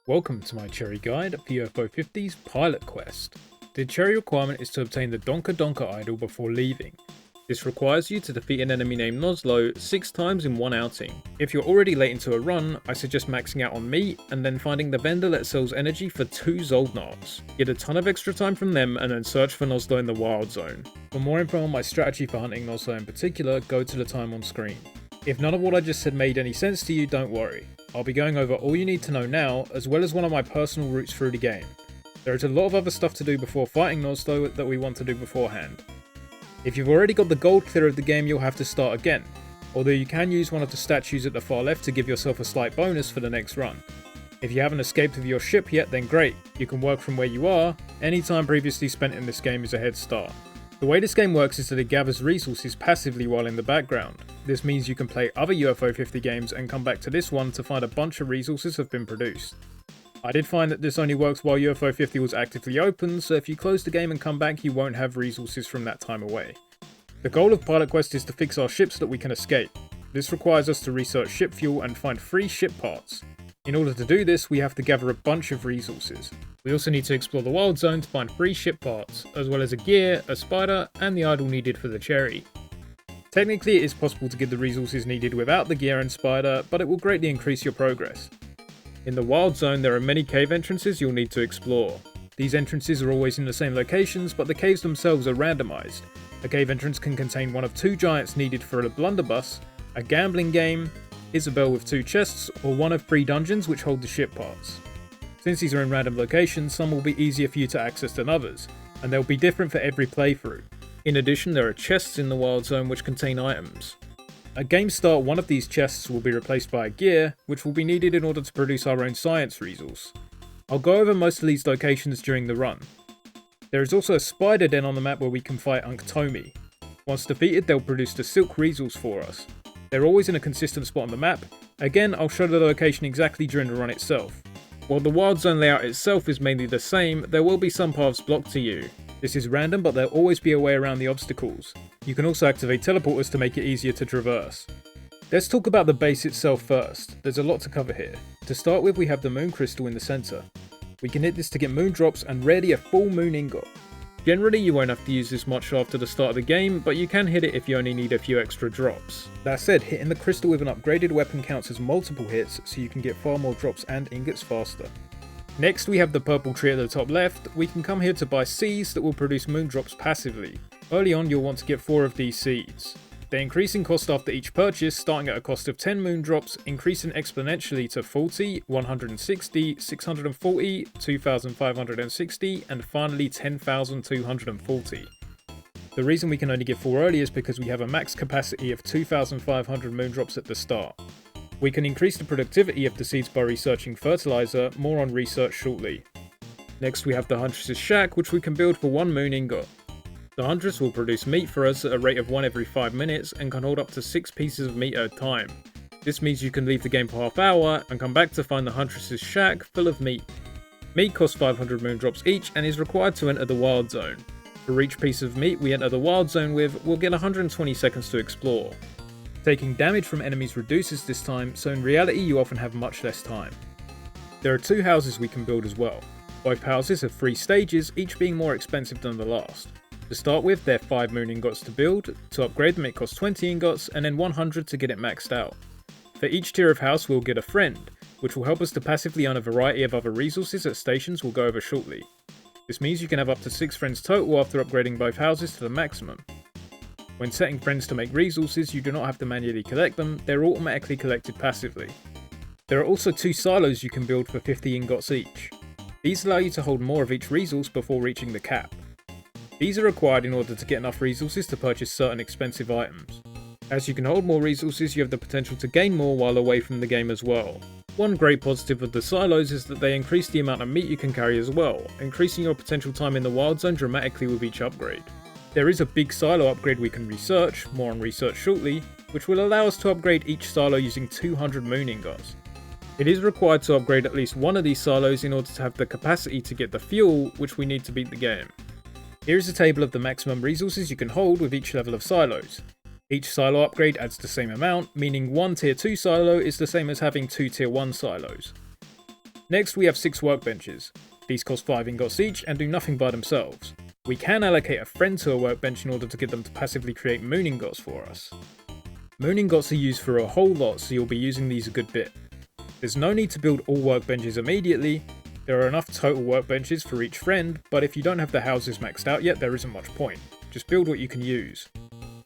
Welcome to my cherry guide for UFO 50's Pilot Quest. The cherry requirement is to obtain the Donka Donka idol before leaving. This requires you to defeat an enemy named Nozzlo 6 times in one outing. If you're already late into a run, I suggest maxing out on meat and then finding the vendor that sells energy for 2 Zoldnarks. Get a ton of extra time from them and then search for Nozzlo in the wild zone. For more info on my strategy for hunting Nozzlo in particular, go to the time on screen. If none of what I just said made any sense to you, don't worry. I'll be going over all you need to know now, as well as one of my personal routes through the game. There is a lot of other stuff to do before fighting Nozzlo that we want to do beforehand. If you've already got the gold clear of the game, you'll have to start again, although you can use one of the statues at the far left to give yourself a slight bonus for the next run. If you haven't escaped with your ship yet, then great, you can work from where you are. Any time previously spent in this game is a head start. The way this game works is that it gathers resources passively while in the background. This means you can play other UFO 50 games and come back to this one to find a bunch of resources have been produced. I did find that this only works while UFO 50 was actively open, so if you close the game and come back you won't have resources from that time away. The goal of Pilot Quest is to fix our ships so that we can escape. This requires us to research ship fuel and find free ship parts. In order to do this, we have to gather a bunch of resources. We also need to explore the wild zone to find free ship parts, as well as a gear, a spider, and the idol needed for the cherry. Technically it is possible to get the resources needed without the gear and spider, but it will greatly increase your progress. In the wild zone there are many cave entrances you'll need to explore. These entrances are always in the same locations, but the caves themselves are randomized. A cave entrance can contain one of 2 giants needed for a Blunderbuss, a gambling game, Isabel with 2 chests, or one of 3 dungeons which hold the ship parts. Since these are in random locations, some will be easier for you to access than others, and they'll be different for every playthrough. In addition, there are chests in the wild zone which contain items. At game start, one of these chests will be replaced by a gear, which will be needed in order to produce our own science resource. I'll go over most of these locations during the run. There is also a spider den on the map where we can fight Unktomi. Once defeated, they'll produce the silk resource for us. They're always in a consistent spot on the map. Again, I'll show the location exactly during the run itself. While the wild zone layout itself is mainly the same, there will be some paths blocked to you. This is random, but there'll always be a way around the obstacles. You can also activate teleporters to make it easier to traverse. Let's talk about the base itself first. There's a lot to cover here. To start with, we have the moon crystal in the center. We can hit this to get moon drops and rarely a full moon ingot. Generally, you won't have to use this much after the start of the game, but you can hit it if you only need a few extra drops. That said, hitting the crystal with an upgraded weapon counts as multiple hits, so you can get far more drops and ingots faster. Next, we have the purple tree at the top left. We can come here to buy seeds that will produce moon drops passively. Early on, you'll want to get 4 of these seeds. They increase in cost after each purchase, starting at a cost of 10 moon drops, increasing exponentially to 40, 160, 640, 2560, and finally 10,240. The reason we can only get 4 early is because we have a max capacity of 2,500 moon drops at the start. We can increase the productivity of the seeds by researching fertilizer, more on research shortly. Next we have the Huntress's Shack, which we can build for 1 moon ingot. The Huntress will produce meat for us at a rate of 1 every 5 minutes and can hold up to 6 pieces of meat at a time. This means you can leave the game for half hour and come back to find the Huntress's Shack full of meat. Meat costs 500 moon drops each and is required to enter the wild zone. For each piece of meat we enter the wild zone with, we'll get 120 seconds to explore. Taking damage from enemies reduces this time, so in reality you often have much less time. There are 2 houses we can build as well. Both houses have 3 stages, each being more expensive than the last. To start with, they're 5 moon ingots to build. To upgrade them it costs 20 ingots, and then 100 to get it maxed out. For each tier of house we'll get a friend, which will help us to passively earn a variety of other resources at stations we'll go over shortly. This means you can have up to 6 friends total after upgrading both houses to the maximum. When setting friends to make resources, you do not have to manually collect them, they're automatically collected passively. There are also 2 silos you can build for 50 ingots each. These allow you to hold more of each resource before reaching the cap. These are required in order to get enough resources to purchase certain expensive items. As you can hold more resources, you have the potential to gain more while away from the game as well. One great positive of the silos is that they increase the amount of meat you can carry as well, increasing your potential time in the wild zone dramatically with each upgrade. There is a big silo upgrade we can research, more on research shortly, which will allow us to upgrade each silo using 200 moon ingots. It is required to upgrade at least one of these silos in order to have the capacity to get the fuel which we need to beat the game. Here is a table of the maximum resources you can hold with each level of silos. Each silo upgrade adds the same amount, meaning one tier 2 silo is the same as having 2 tier 1 silos. Next we have 6 workbenches. These cost 5 ingots each and do nothing by themselves. We can allocate a friend to a workbench in order to get them to passively create moon ingots for us. Moon ingots are used for a whole lot, so you'll be using these a good bit. There's no need to build all workbenches immediately. There are enough total workbenches for each friend, but if you don't have the houses maxed out yet, there isn't much point. Just build what you can use.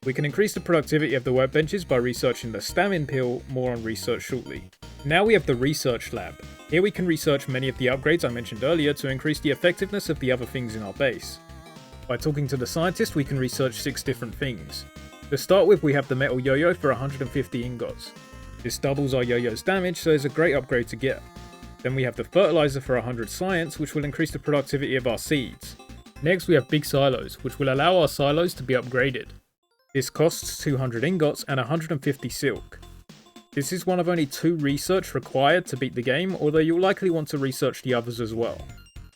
We can increase the productivity of the workbenches by researching the stamina pill, more on research shortly. Now we have the research lab. Here we can research many of the upgrades I mentioned earlier to increase the effectiveness of the other things in our base. By talking to the scientist, we can research 6 different things. To start with, we have the metal yo-yo for 150 ingots. This doubles our yo-yo's damage, so it's a great upgrade to get. Then we have the fertilizer for 100 science, which will increase the productivity of our seeds. Next we have big silos, which will allow our silos to be upgraded. This costs 200 ingots and 150 silk. This is one of only 2 research required to beat the game, although you'll likely want to research the others as well.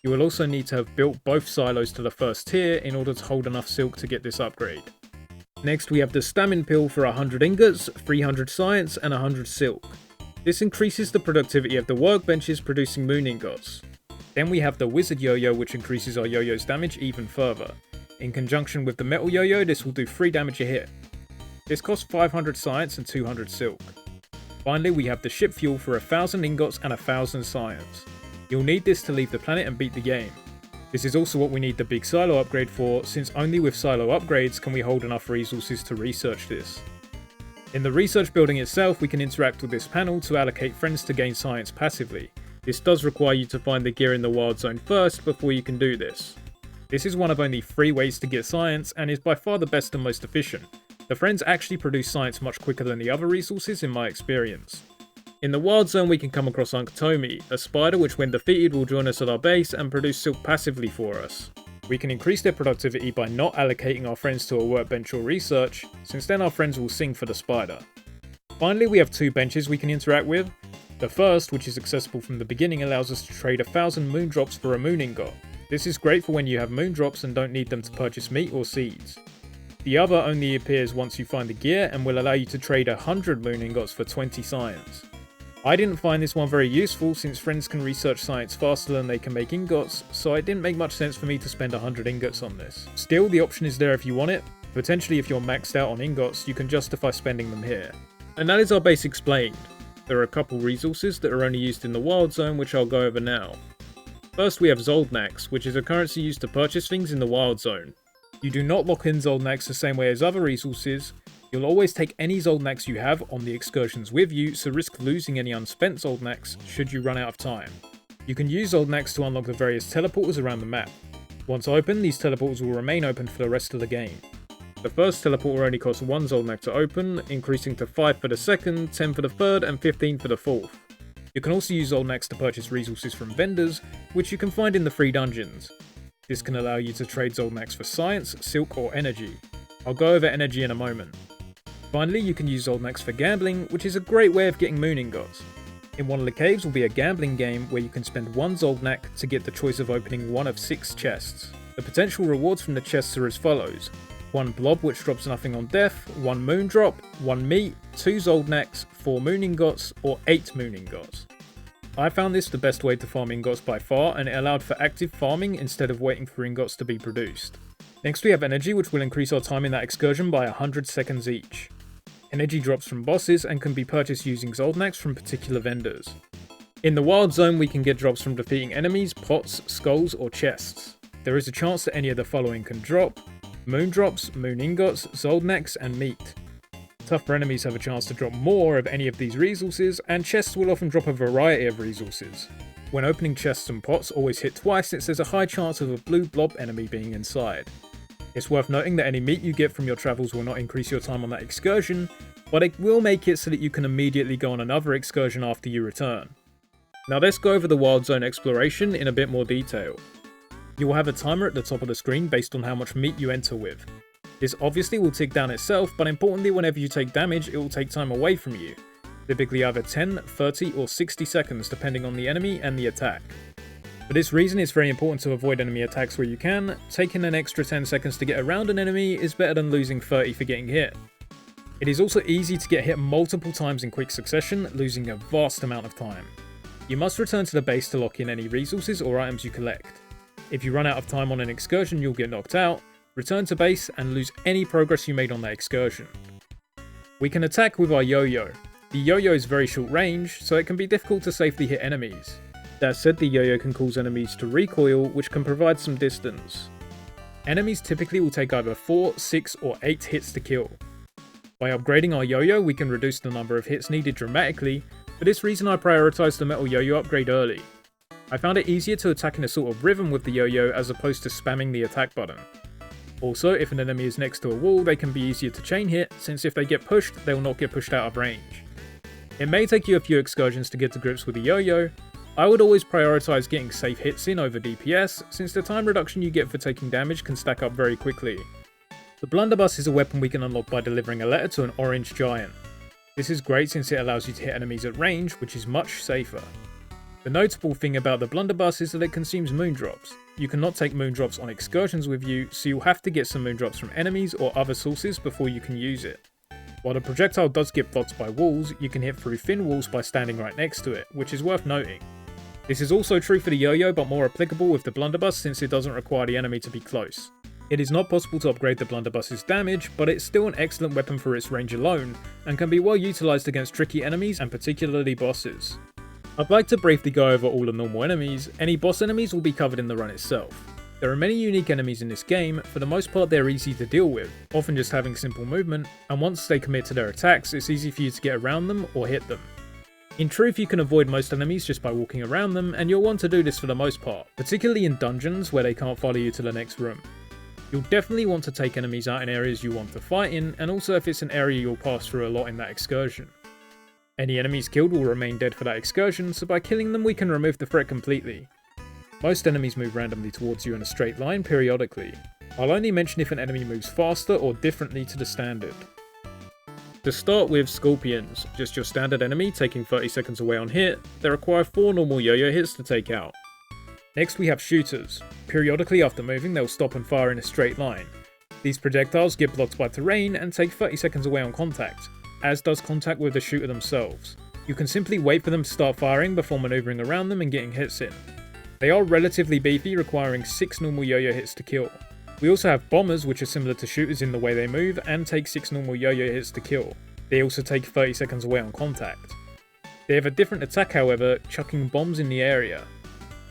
You will also need to have built both silos to the first tier in order to hold enough silk to get this upgrade. Next we have the stamina pill for 100 ingots, 300 science and 100 silk. This increases the productivity of the workbenches producing moon ingots. Then we have the wizard yo-yo, which increases our yo-yo's damage even further. In conjunction with the metal yo-yo, this will do 3 damage a hit. This costs 500 science and 200 silk. Finally, we have the ship fuel for 1000 ingots and 1000 science. You'll need this to leave the planet and beat the game. This is also what we need the big silo upgrade for, since only with silo upgrades can we hold enough resources to research this. In the research building itself, we can interact with this panel to allocate friends to gain science passively. This does require you to find the gear in the wild zone first before you can do this. This is one of only 3 ways to get science and is by far the best and most efficient. The friends actually produce science much quicker than the other resources in my experience. In the wild zone we can come across Unktomi, a spider which when defeated will join us at our base and produce silk passively for us. We can increase their productivity by not allocating our friends to a workbench or research, since then our friends will sing for the spider. Finally we have 2 benches we can interact with. The first, which is accessible from the beginning, allows us to trade 1000 moon drops for a moon ingot. This is great for when you have moon drops and don't need them to purchase meat or seeds. The other only appears once you find the gear and will allow you to trade 100 moon ingots for 20 science. I didn't find this one very useful since friends can research science faster than they can make ingots, so it didn't make much sense for me to spend 100 ingots on this. Still, the option is there if you want it. Potentially if you're maxed out on ingots, you can justify spending them here. And that is our base explained. There are a couple resources that are only used in the wild zone, which I'll go over now. First we have Zoldnax, which is a currency used to purchase things in the wild zone. You do not lock in Zoldnax the same way as other resources. You'll always take any Zoldnax you have on the excursions with you, so risk losing any unspent Zoldnax should you run out of time. You can use Zoldnax to unlock the various teleporters around the map. Once open, these teleporters will remain open for the rest of the game. The first teleporter only costs 1 Zoldnax to open, increasing to 5 for the second, 10 for the third and 15 for the fourth. You can also use Zoldnax to purchase resources from vendors, which you can find in the 3 dungeons. This can allow you to trade Zoldnax for science, silk or energy. I'll go over energy in a moment. Finally, you can use Zoldnax for gambling, which is a great way of getting moon ingots. In one of the caves will be a gambling game where you can spend 1 Zoldnax to get the choice of opening one of 6 chests. The potential rewards from the chests are as follows: 1 blob which drops nothing on death, 1 moon drop, 1 meat, 2 Zoldnax, 4 moon ingots, or 8 moon ingots. I found this the best way to farm ingots by far, and it allowed for active farming instead of waiting for ingots to be produced. Next we have energy, which will increase our time in that excursion by 100 seconds each. Energy drops from bosses and can be purchased using Zoldnax from particular vendors. In the wild zone we can get drops from defeating enemies, pots, skulls or chests. There is a chance that any of the following can drop: moon drops, moon ingots, Zoldnax and meat. Tougher enemies have a chance to drop more of any of these resources, and chests will often drop a variety of resources. When opening chests and pots, always hit twice since there's a high chance of a blue blob enemy being inside. It's worth noting that any meat you get from your travels will not increase your time on that excursion, but it will make it so that you can immediately go on another excursion after you return. Now let's go over the wild zone exploration in a bit more detail. You will have a timer at the top of the screen based on how much meat you enter with. This obviously will tick down itself, but importantly whenever you take damage it will take time away from you. Typically either 10, 30 or 60 seconds depending on the enemy and the attack. For this reason it's very important to avoid enemy attacks where you can. Taking an extra 10 seconds to get around an enemy is better than losing 30 for getting hit. It is also easy to get hit multiple times in quick succession, losing a vast amount of time. You must return to the base to lock in any resources or items you collect. If you run out of time on an excursion, you'll get knocked out, return to base, and lose any progress you made on that excursion. We can attack with our yo-yo. The yo-yo is very short range, so it can be difficult to safely hit enemies. That said, the yo-yo can cause enemies to recoil, which can provide some distance. Enemies typically will take either 4, 6, or 8 hits to kill. By upgrading our yo-yo, we can reduce the number of hits needed dramatically. For this reason, I prioritised the metal yo-yo upgrade early. I found it easier to attack in a sort of rhythm with the yo-yo as opposed to spamming the attack button. Also, if an enemy is next to a wall, they can be easier to chain hit, since if they get pushed, they will not get pushed out of range. It may take you a few excursions to get to grips with the yo-yo. I would always prioritise getting safe hits in over DPS, since the time reduction you get for taking damage can stack up very quickly. The Blunderbuss is a weapon we can unlock by delivering a letter to an orange giant. This is great since it allows you to hit enemies at range, which is much safer. The notable thing about the Blunderbuss is that it consumes moondrops. You cannot take moondrops on excursions with you, so you'll have to get some moondrops from enemies or other sources before you can use it. While the projectile does get blocked by walls, you can hit through thin walls by standing right next to it, which is worth noting. This is also true for the yo-yo, but more applicable with the Blunderbuss since it doesn't require the enemy to be close. It is not possible to upgrade the Blunderbuss's damage, but it's still an excellent weapon for its range alone, and can be well utilised against tricky enemies and particularly bosses. I'd like to briefly go over all the normal enemies. Any boss enemies will be covered in the run itself. There are many unique enemies in this game. For the most part they're easy to deal with, often just having simple movement, and once they commit to their attacks it's easy for you to get around them or hit them. In truth, you can avoid most enemies just by walking around them, and you'll want to do this for the most part, particularly in dungeons where they can't follow you to the next room. You'll definitely want to take enemies out in areas you want to fight in, and also if it's an area you'll pass through a lot in that excursion. Any enemies killed will remain dead for that excursion, so by killing them we can remove the threat completely. Most enemies move randomly towards you in a straight line periodically. I'll only mention if an enemy moves faster or differently to the standard. To start with, Scorpions, just your standard enemy taking 30 seconds away on hit. They require 4 normal yo-yo hits to take out. Next we have Shooters. Periodically after moving they'll stop and fire in a straight line. These projectiles get blocked by terrain and take 30 seconds away on contact, as does contact with the shooter themselves. You can simply wait for them to start firing before manoeuvring around them and getting hits in. They are relatively beefy, requiring 6 normal yo-yo hits to kill. We also have Bombers, which are similar to shooters in the way they move and take 6 normal yo-yo hits to kill. They also take 30 seconds away on contact. They have a different attack however, chucking bombs in the area.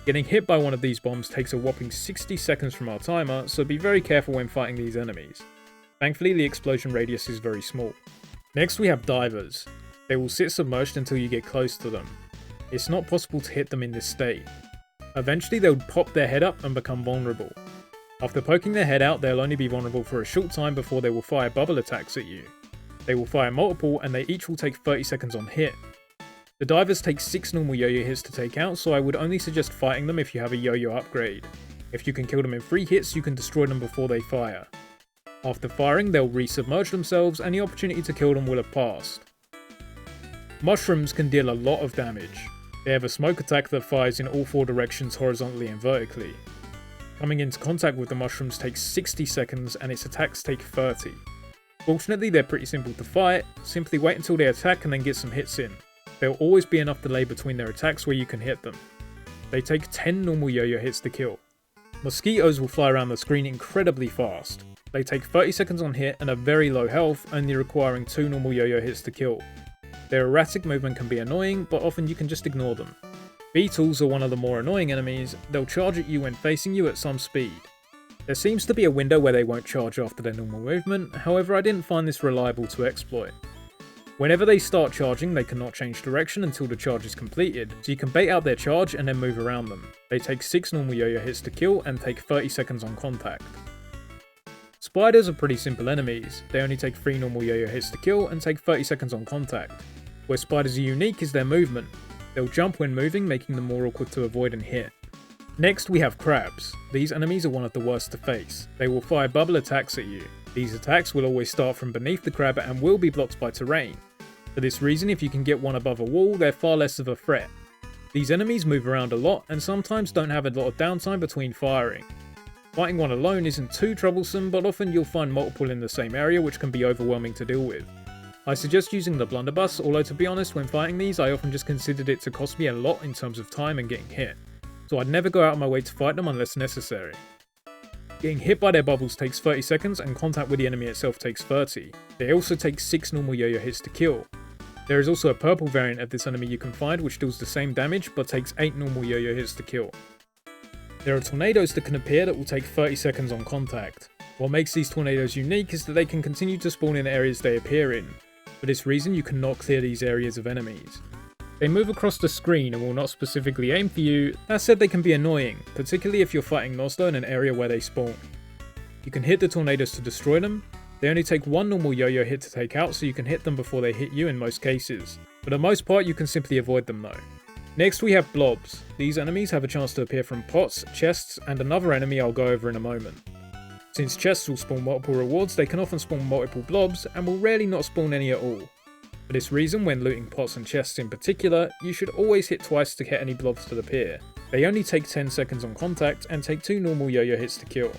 Getting hit by one of these bombs takes a whopping 60 seconds from our timer, so be very careful when fighting these enemies. Thankfully the explosion radius is very small. Next we have Divers. They will sit submerged until you get close to them. It's not possible to hit them in this state. Eventually they'll pop their head up and become vulnerable. After poking their head out, they'll only be vulnerable for a short time before they will fire bubble attacks at you. They will fire multiple and they each will take 30 seconds on hit. The Divers take 6 normal yo-yo hits to take out, so I would only suggest fighting them if you have a yo-yo upgrade. If you can kill them in 3 hits, you can destroy them before they fire. After firing, they'll resubmerge themselves and the opportunity to kill them will have passed. Mushrooms can deal a lot of damage. They have a smoke attack that fires in all 4 directions horizontally and vertically. Coming into contact with the mushrooms takes 60 seconds and its attacks take 30. Fortunately they're pretty simple to fight, simply wait until they attack and then get some hits in. There'll always be enough delay between their attacks where you can hit them. They take 10 normal yo-yo hits to kill. Mosquitoes will fly around the screen incredibly fast. They take 30 seconds on hit and are very low health, only requiring 2 normal yo-yo hits to kill. Their erratic movement can be annoying, but often you can just ignore them. Beetles are one of the more annoying enemies. They'll charge at you when facing you at some speed. There seems to be a window where they won't charge after their normal movement, however I didn't find this reliable to exploit. Whenever they start charging, they cannot change direction until the charge is completed, so you can bait out their charge and then move around them. They take 6 normal yo-yo hits to kill and take 30 seconds on contact. Spiders are pretty simple enemies. They only take 3 normal yo-yo hits to kill and take 30 seconds on contact. Where spiders are unique is their movement. They'll jump when moving, making them more awkward to avoid and hit. Next we have crabs. These enemies are one of the worst to face. They will fire bubble attacks at you. These attacks will always start from beneath the crab and will be blocked by terrain. For this reason, if you can get one above a wall, they're far less of a threat. These enemies move around a lot and sometimes don't have a lot of downtime between firing. Fighting one alone isn't too troublesome, but often you'll find multiple in the same area which can be overwhelming to deal with. I suggest using the Blunderbuss, although to be honest, when fighting these, I often just considered it to cost me a lot in terms of time and getting hit, so I'd never go out of my way to fight them unless necessary. Getting hit by their bubbles takes 30 seconds and contact with the enemy itself takes 30. They also take 6 normal yo-yo hits to kill. There is also a purple variant of this enemy you can find which deals the same damage but takes 8 normal yo-yo hits to kill. There are tornadoes that can appear that will take 30 seconds on contact. What makes these tornadoes unique is that they can continue to spawn in areas they appear in. For this reason you cannot clear these areas of enemies. They move across the screen and will not specifically aim for you. That said, they can be annoying, particularly if you're fighting Nozzlo in an area where they spawn. You can hit the tornadoes to destroy them. They only take 1 normal yo-yo hit to take out, so you can hit them before they hit you in most cases. For the most part, you can simply avoid them though. Next we have blobs. These enemies have a chance to appear from pots, chests, and another enemy I'll go over in a moment. Since chests will spawn multiple rewards, they can often spawn multiple blobs, and will rarely not spawn any at all. For this reason, when looting pots and chests in particular, you should always hit twice to get any blobs to appear. They only take 10 seconds on contact and take 2 normal yo-yo hits to kill.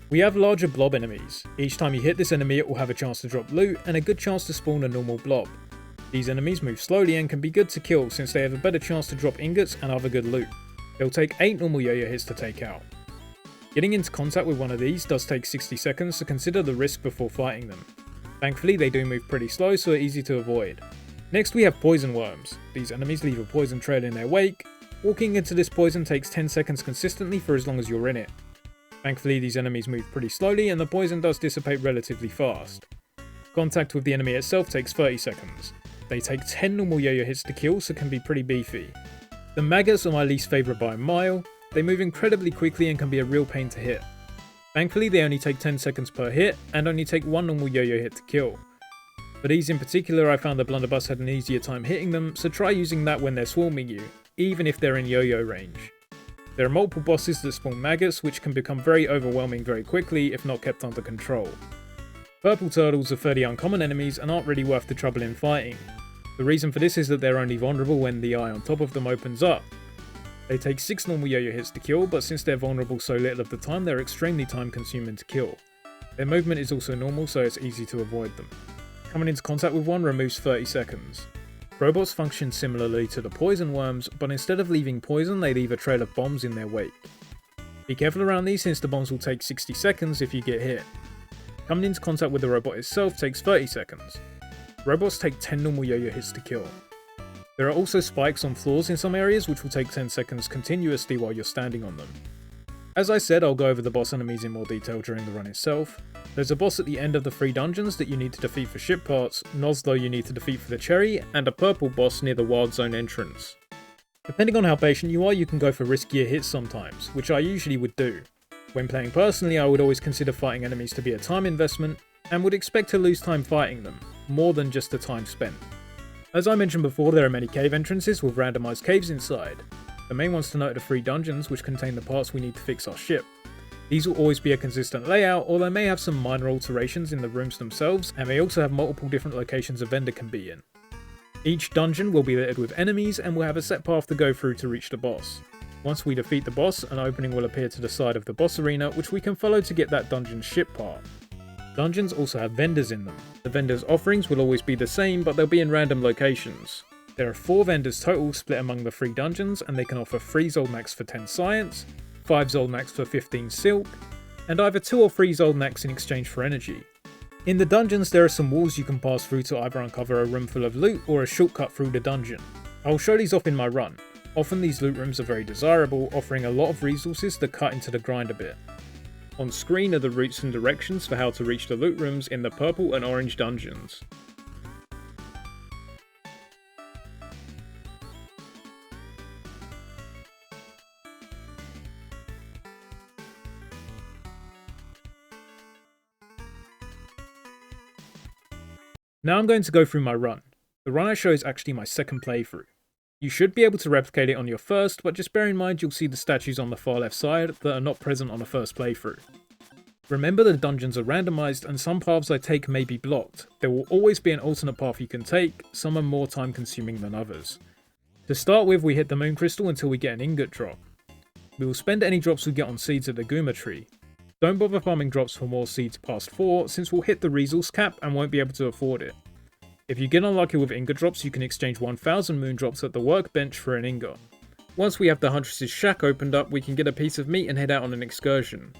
We have larger blob enemies. Each time you hit this enemy it will have a chance to drop loot and a good chance to spawn a normal blob. These enemies move slowly and can be good to kill since they have a better chance to drop ingots and other good loot. They'll take 8 normal yo-yo hits to take out. Getting into contact with one of these does take 60 seconds, so consider the risk before fighting them. Thankfully they do move pretty slow, so they're easy to avoid. Next we have poison worms. These enemies leave a poison trail in their wake. Walking into this poison takes 10 seconds consistently for as long as you're in it. Thankfully these enemies move pretty slowly and the poison does dissipate relatively fast. Contact with the enemy itself takes 30 seconds. They take 10 normal yo-yo hits to kill, so can be pretty beefy. The maggots are my least favourite by a mile. They move incredibly quickly and can be a real pain to hit. Thankfully they only take 10 seconds per hit and only take 1 normal yo-yo hit to kill. For these in particular I found the Blunderbuss had an easier time hitting them, so try using that when they're swarming you, even if they're in yo-yo range. There are multiple bosses that spawn maggots which can become very overwhelming very quickly if not kept under control. Purple turtles are fairly uncommon enemies and aren't really worth the trouble in fighting. The reason for this is that they're only vulnerable when the eye on top of them opens up. They take 6 normal yo-yo hits to kill, but since they're vulnerable so little of the time, they're extremely time consuming to kill. Their movement is also normal, so it's easy to avoid them. Coming into contact with one removes 30 seconds. Robots function similarly to the poison worms, but instead of leaving poison, they leave a trail of bombs in their wake. Be careful around these since the bombs will take 60 seconds if you get hit. Coming into contact with the robot itself takes 30 seconds. Robots take 10 normal yo-yo hits to kill. There are also spikes on floors in some areas which will take 10 seconds continuously while you're standing on them. As I said, I'll go over the boss enemies in more detail during the run itself. There's a boss at the end of the 3 dungeons that you need to defeat for ship parts, Nozzlo you need to defeat for the cherry, and a purple boss near the wild zone entrance. Depending on how patient you are, you can go for riskier hits sometimes, which I usually would do. When playing personally, I would always consider fighting enemies to be a time investment, and would expect to lose time fighting them, more than just the time spent. As I mentioned before, there are many cave entrances with randomised caves inside. The main ones to note are the 3 dungeons, which contain the parts we need to fix our ship. These will always be a consistent layout, although may have some minor alterations in the rooms themselves, and may also have multiple different locations a vendor can be in. Each dungeon will be littered with enemies, and will have a set path to go through to reach the boss. Once we defeat the boss, an opening will appear to the side of the boss arena, which we can follow to get that dungeon's ship part. Dungeons also have vendors in them. The vendors' offerings will always be the same, but they'll be in random locations. There are 4 vendors total split among the 3 dungeons, and they can offer 3 Zoldnax for 10 science, 5 Zoldnax for 15 silk, and either 2 or 3 Zoldnax in exchange for energy. In the dungeons there are some walls you can pass through to either uncover a room full of loot or a shortcut through the dungeon. I'll show these off in my run. Often these loot rooms are very desirable, offering a lot of resources that cut into the grind a bit. On screen are the routes and directions for how to reach the loot rooms in the purple and orange dungeons. Now I'm going to go through my run. The run I show is actually my second playthrough. You should be able to replicate it on your first, but just bear in mind you'll see the statues on the far left side that are not present on a first playthrough. Remember the dungeons are randomised and some paths I take may be blocked. There will always be an alternate path you can take, some are more time consuming than others. To start with, we hit the moon crystal until we get an ingot drop. We will spend any drops we get on seeds at the Guma tree. Don't bother farming drops for more seeds past 4 since we'll hit the resource cap and won't be able to afford it. If you get unlucky with ingot drops, you can exchange 1000 moon drops at the workbench for an ingot. Once we have the Huntress's shack opened up, we can get a piece of meat and head out on an excursion.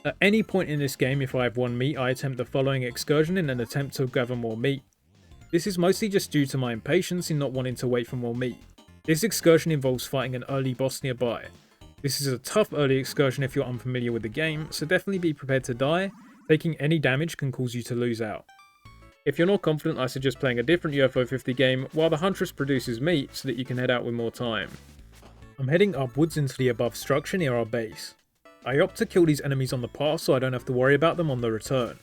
At any point in this game, if I have one meat, I attempt the following excursion in an attempt to gather more meat. This is mostly just due to my impatience in not wanting to wait for more meat. This excursion involves fighting an early boss nearby. This is a tough early excursion if you're unfamiliar with the game, so definitely be prepared to die. Taking any damage can cause you to lose out. If you're not confident, I suggest playing a different UFO 50 game while the Huntress produces meat so that you can head out with more time. I'm heading upwards into the above structure near our base. I opt to kill these enemies on the path so I don't have to worry about them on the return.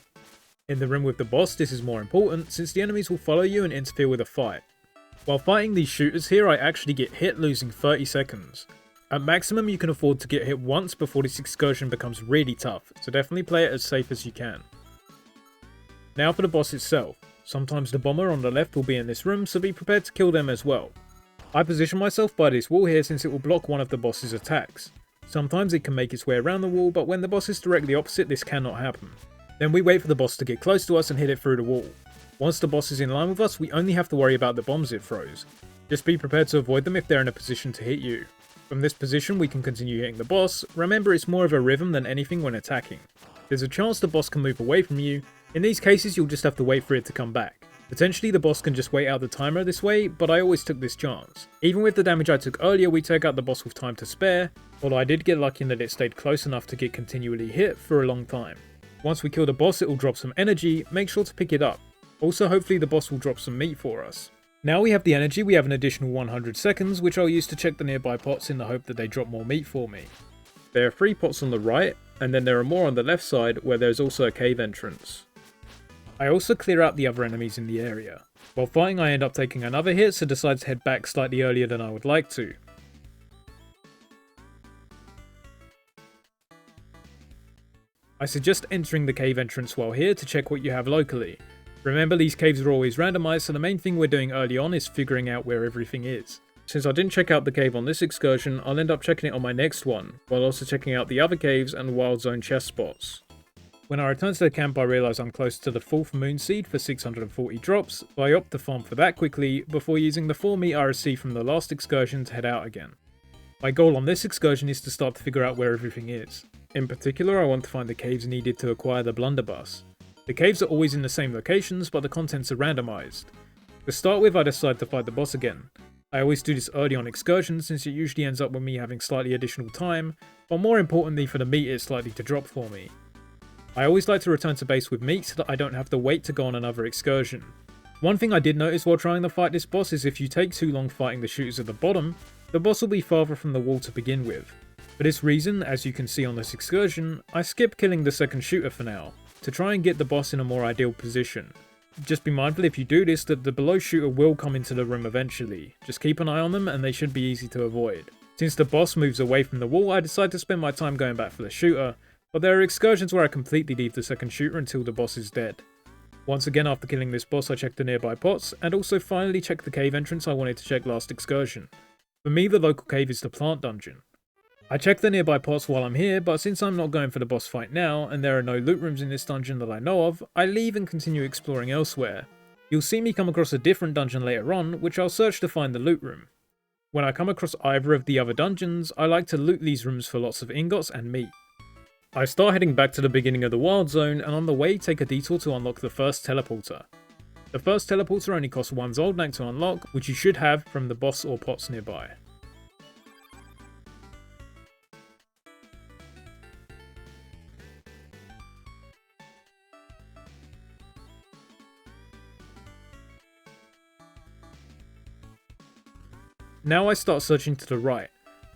In the room with the boss, this is more important since the enemies will follow you and interfere with a fight. While fighting these shooters here, I actually get hit, losing 30 seconds. At maximum, you can afford to get hit once before this excursion becomes really tough, so definitely play it as safe as you can. Now for the boss itself. Sometimes the bomber on the left will be in this room, so be prepared to kill them as well. I position myself by this wall here since it will block one of the boss's attacks. Sometimes it can make its way around the wall, but when the boss is directly opposite, this cannot happen. Then we wait for the boss to get close to us and hit it through the wall. Once the boss is in line with us, we only have to worry about the bombs it throws. Just be prepared to avoid them if they're in a position to hit you. From this position we can continue hitting the boss. Remember, it's more of a rhythm than anything when attacking. There's a chance the boss can move away from you. In these cases you'll just have to wait for it to come back. Potentially the boss can just wait out the timer this way, but I always took this chance. Even with the damage I took earlier, we take out the boss with time to spare, although I did get lucky in that it stayed close enough to get continually hit for a long time. Once we kill the boss, it will drop some energy. Make sure to pick it up. Also, hopefully the boss will drop some meat for us. Now we have the energy, we have an additional 100 seconds, which I'll use to check the nearby pots in the hope that they drop more meat for me. There are 3 pots on the right, and then there are more on the left side where there's also a cave entrance. I also clear out the other enemies in the area. While fighting, I end up taking another hit, so decide to head back slightly earlier than I would like to. I suggest entering the cave entrance while here to check what you have locally. Remember, these caves are always randomized, so the main thing we're doing early on is figuring out where everything is. Since I didn't check out the cave on this excursion, I'll end up checking it on my next one, while also checking out the other caves and wild zone chest spots. When I return to the camp, I realise I'm close to the 4th moon seed for 640 drops, so I opt to farm for that quickly before using the 4 meat I received from the last excursion to head out again. My goal on this excursion is to start to figure out where everything is. In particular, I want to find the caves needed to acquire the Blunderbuss. The caves are always in the same locations, but the contents are randomised. To start with, I decide to fight the boss again. I always do this early on excursions since it usually ends up with me having slightly additional time, but more importantly for the meat it's likely to drop for me. I always like to return to base with meat so that I don't have to wait to go on another excursion. One thing I did notice while trying to fight this boss is if you take too long fighting the shooters at the bottom, the boss will be farther from the wall to begin with. For this reason, as you can see on this excursion, I skip killing the second shooter for now, to try and get the boss in a more ideal position. Just be mindful if you do this that the below shooter will come into the room eventually. Just keep an eye on them and they should be easy to avoid. Since the boss moves away from the wall, I decide to spend my time going back for the shooter, but there are excursions where I completely leave the second shooter until the boss is dead. Once again, after killing this boss, I check the nearby pots, and also finally check the cave entrance I wanted to check last excursion. For me, the local cave is the plant dungeon. I check the nearby pots while I'm here, but since I'm not going for the boss fight now, and there are no loot rooms in this dungeon that I know of, I leave and continue exploring elsewhere. You'll see me come across a different dungeon later on, which I'll search to find the loot room. When I come across either of the other dungeons, I like to loot these rooms for lots of ingots and meat. I start heading back to the beginning of the wild zone, and on the way take a detour to unlock the first teleporter. The first teleporter only costs 1 Zoldnak to unlock, which you should have from the boss or pots nearby. Now I start searching to the right.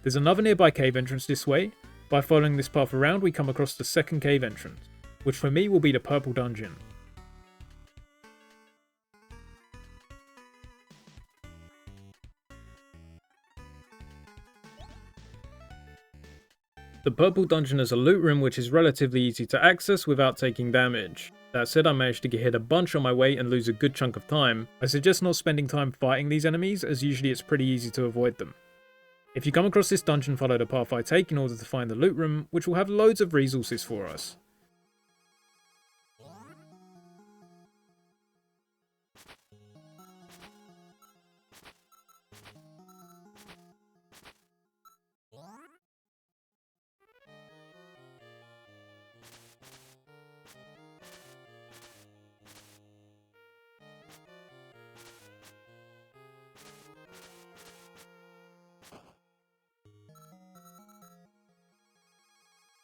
There's another nearby cave entrance this way. By following this path around, we come across the second cave entrance, which for me will be the purple dungeon. The purple dungeon is a loot room which is relatively easy to access without taking damage. That said, I managed to get hit a bunch on my way and lose a good chunk of time. I suggest not spending time fighting these enemies, as usually it's pretty easy to avoid them. If you come across this dungeon, follow the path I take in order to find the loot room, which will have loads of resources for us.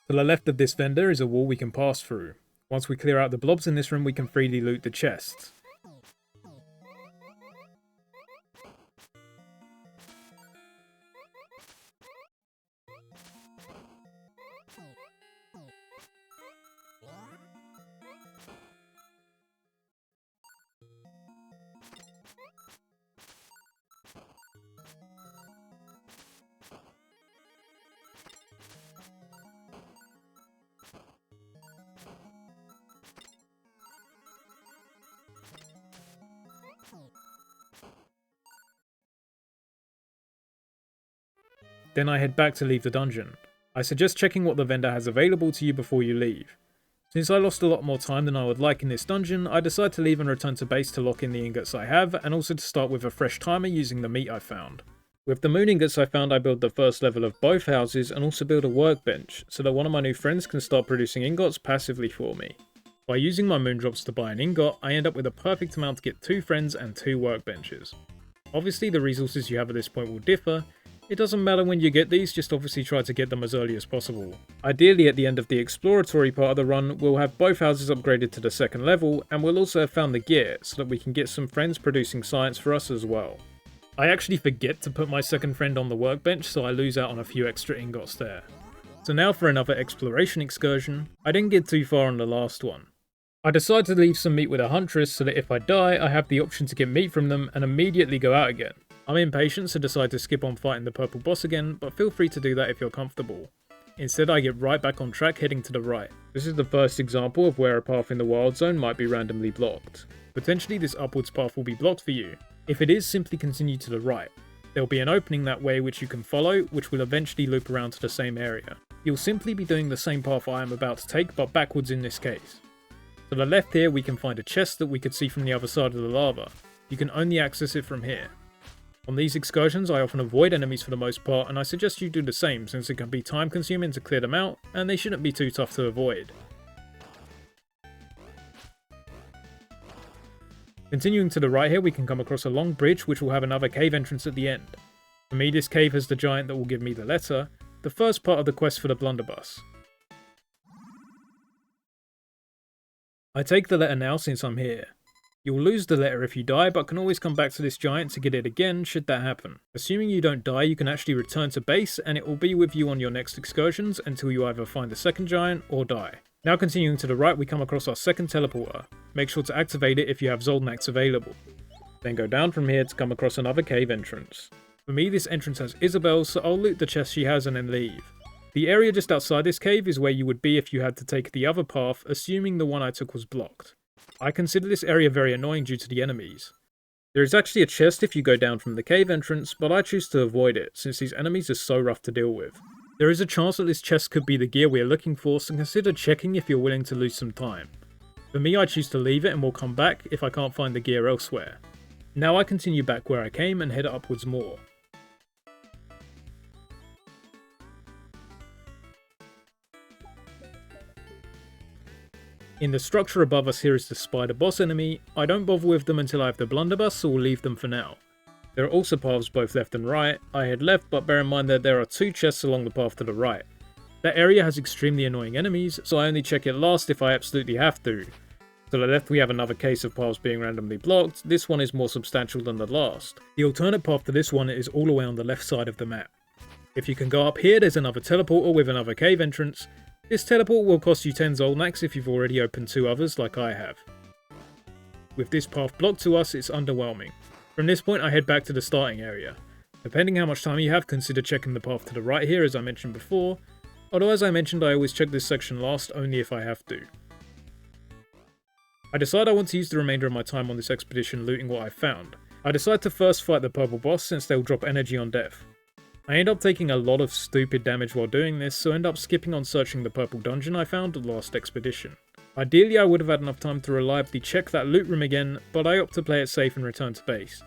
To the left of this vendor is a wall we can pass through. Once we clear out the blobs in this room, we can freely loot the chests. Then I head back to leave the dungeon. I suggest checking what the vendor has available to you before you leave. Since I lost a lot more time than I would like in this dungeon, I decide to leave and return to base to lock in the ingots I have, and also to start with a fresh timer using the meat I found. With the moon ingots I found, I build the first level of both houses and also build a workbench, so that one of my new friends can start producing ingots passively for me. By using my moon drops to buy an ingot, I end up with a perfect amount to get 2 friends and 2 workbenches. Obviously the resources you have at this point will differ. It doesn't matter when you get these, just obviously try to get them as early as possible. Ideally at the end of the exploratory part of the run, we'll have both houses upgraded to the 2nd level, and we'll also have found the gear, so that we can get some friends producing science for us as well. I actually forget to put my 2nd friend on the workbench, so I lose out on a few extra ingots there. So now for another exploration excursion. I didn't get too far on the last one. I decide to leave some meat with a huntress so that if I die, I have the option to get meat from them and immediately go out again. I'm impatient, so decide to skip on fighting the purple boss again, but feel free to do that if you're comfortable. Instead, I get right back on track, heading to the right. This is the first example of where a path in the wild zone might be randomly blocked. Potentially this upwards path will be blocked for you. If it is, simply continue to the right. There will be an opening that way which you can follow, which will eventually loop around to the same area. You'll simply be doing the same path I am about to take, but backwards in this case. To the left here we can find a chest that we could see from the other side of the lava. You can only access it from here. On these excursions I often avoid enemies for the most part, and I suggest you do the same since it can be time consuming to clear them out, and they shouldn't be too tough to avoid. Continuing to the right here we can come across a long bridge which will have another cave entrance at the end. For me this cave has the giant that will give me the letter, the first part of the quest for the Blunderbuss. I take the letter now since I'm here. You'll lose the letter if you die, but can always come back to this giant to get it again should that happen. Assuming you don't die, you can actually return to base and it will be with you on your next excursions until you either find the 2nd giant or die. Now continuing to the right we come across our 2nd teleporter. Make sure to activate it if you have Zoldynacs available. Then go down from here to come across another cave entrance. For me this entrance has Isabel, so I'll loot the chest she has and then leave. The area just outside this cave is where you would be if you had to take the other path, assuming the one I took was blocked. I consider this area very annoying due to the enemies. There is actually a chest if you go down from the cave entrance, but I choose to avoid it since these enemies are so rough to deal with. There is a chance that this chest could be the gear we are looking for, so consider checking if you're willing to lose some time. For me I choose to leave it and will come back if I can't find the gear elsewhere. Now I continue back where I came and head upwards more. In the structure above us here is the spider boss enemy. I don't bother with them until I have the blunderbuss, so we'll leave them for now. There are also paths both left and right. I head left, but bear in mind that there are 2 chests along the path to the right. That area has extremely annoying enemies, so I only check it last if I absolutely have to. To the left we have another case of paths being randomly blocked. This one is more substantial than the last. The alternate path to this one is all the way on the left side of the map. If you can go up here, there's another teleporter with another cave entrance. This teleport will cost you 10 Zoldynacs if you've already opened 2 others like I have. With this path blocked to us, it's underwhelming. From this point I head back to the starting area. Depending how much time you have, consider checking the path to the right here as I mentioned before, although as I mentioned I always check this section last only if I have to. I decide I want to use the remainder of my time on this expedition looting what I found. I decide to first fight the purple boss since they'll drop energy on death. I end up taking a lot of stupid damage while doing this, so end up skipping on searching the purple dungeon I found the last expedition. Ideally I would have had enough time to reliably check that loot room again, but I opt to play it safe and return to base.